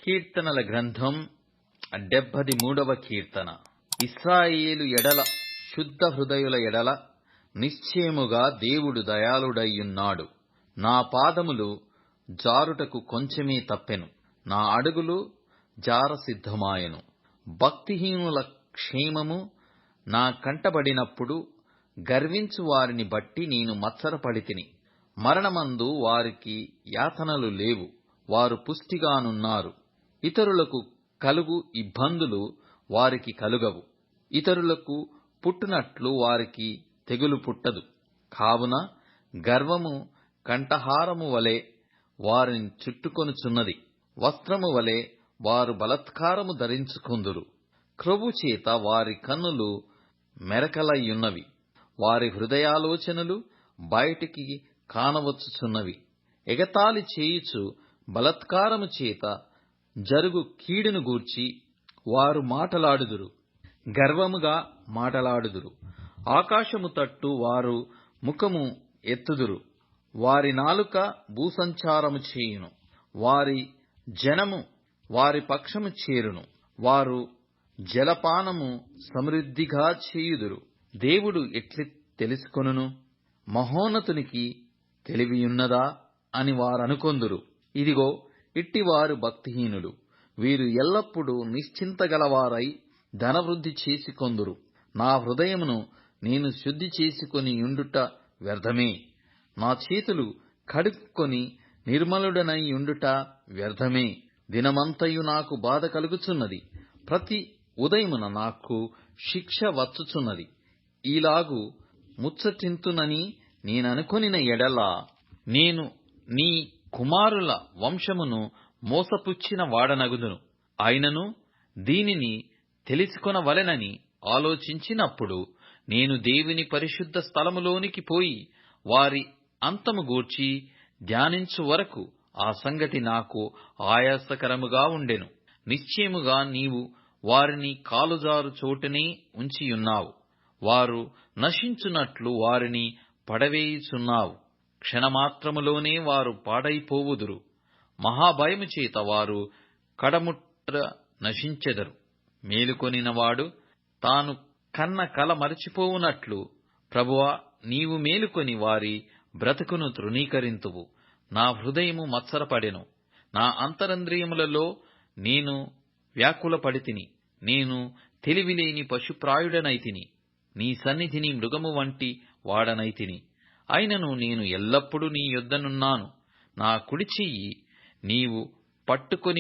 కీర్తనల గ్రంథం 73వ కీర్తన. ఇశ్రాయేలు ఎడల శుద్ధ హృదయుల ఎడల నిశ్చయముగా దేవుడు దయాళుడైయున్నాడు. నా పాదములు జారుటకు కొంచెమే తప్పెను, నా అడుగులు జారసిద్ధమాయెను. భక్తిహీనుల క్షేమము నా కంటబడినప్పుడు గర్వించు వారిని బట్టి నేను మత్సరపడితిని. మరణమందు వారికి యాతనలు లేవు, వారు పుష్టిగానున్నారు. ఇతరులకు కలుగు ఇబ్బందులు వారికి కలుగవు, ఇతరులకు పుట్టునట్లు వారికి తెగులు పుట్టదు. కావున గర్వము కంఠహారము వలె వారిని చుట్టుకొనుచున్నది, వస్త్రము వలె వారు బలాత్కారము ధరించుకొందురు. క్రొవ్వు చేత వారి కన్నులు మెరకలయ్యున్నవి, వారి హృదయాలోచనలు బయటికి కానవచ్చుచున్నవి. ఎగతాళి చేయుచు బలాత్కారము చేత జరుగు కీడును గూర్చి వారు మాటలాడుదురు, గర్వముగా మాటలాడుదురు. ఆకాశము తట్టు వారు ముఖము ఎత్తుదురు, వారి నాలుక భూసంచారము చేయును. వారి జనము వారి పక్షము చేరును, వారు జలపానము సమృద్ధిగా చేయుదురు. దేవుడు ఎట్లు తెలుసుకొనును? మహోన్నతునికి తెలివియున్నదా అని వారనుకొందురు. ఇదిగో, ఇట్టివారు భక్తిహీనులు. వీరు ఎల్లప్పుడూ నిశ్చింతగలవారై ధనవృద్ధి చేసుకొందురు. నా హృదయమును నేను శుద్ధి చేసుకొని యుండుట వ్యర్థమే, నా చేతులు కడుక్కొని నిర్మలుడనై యుండుట వ్యర్థమే. దినమంతయు నాకు బాధ కలుగుచున్నది, ప్రతి ఉదయమున నాకు శిక్ష వచ్చుచున్నది. ఈలాగు ముచ్చటింతునని నేననుకొనిన ఎడల నేను నీ కుమారుల వంశమును మోసపుచ్చిన వాడనగుదును. అయినను దీనిని తెలుసుకొనవలెనని ఆలోచించినప్పుడు నేను దేవుని పరిశుద్ధ స్థలములోనికి పోయి వారి అంతము గూర్చి ధ్యానించు వరకు ఆ సంగతి నాకు ఆయాసకరముగా ఉండెను. నిశ్చయముగా నీవు వారిని కాలుజారు చోటనే ఉంచియున్నావు, వారు నశించునట్లు వారిని పడవేయుచున్నావు. క్షణమాత్రములోనే వారు పాడైపోవుదురు, మహాభయము చేత వారు కడముట్ట నశించెదరు. మేలుకొనినవాడు తాను కన్న కల మరచిపోవునట్లు ప్రభువా, నీవు మేలుకొని వారి బ్రతుకును తృణీకరింతువు. నా హృదయము మత్సరపడెను, నా అంతరంద్రియములలో నేను వ్యాకులపడితిని. నేను తెలివిలేని పశుప్రాయుడనైతిని, నీ సన్నిధిని మృగము వంటి వాడనైతిని. అయినను నేను ఎల్లప్పుడూ నీ యొద్దనున్నాను, నా కుడి చెయ్యి నీవు పట్టుకొని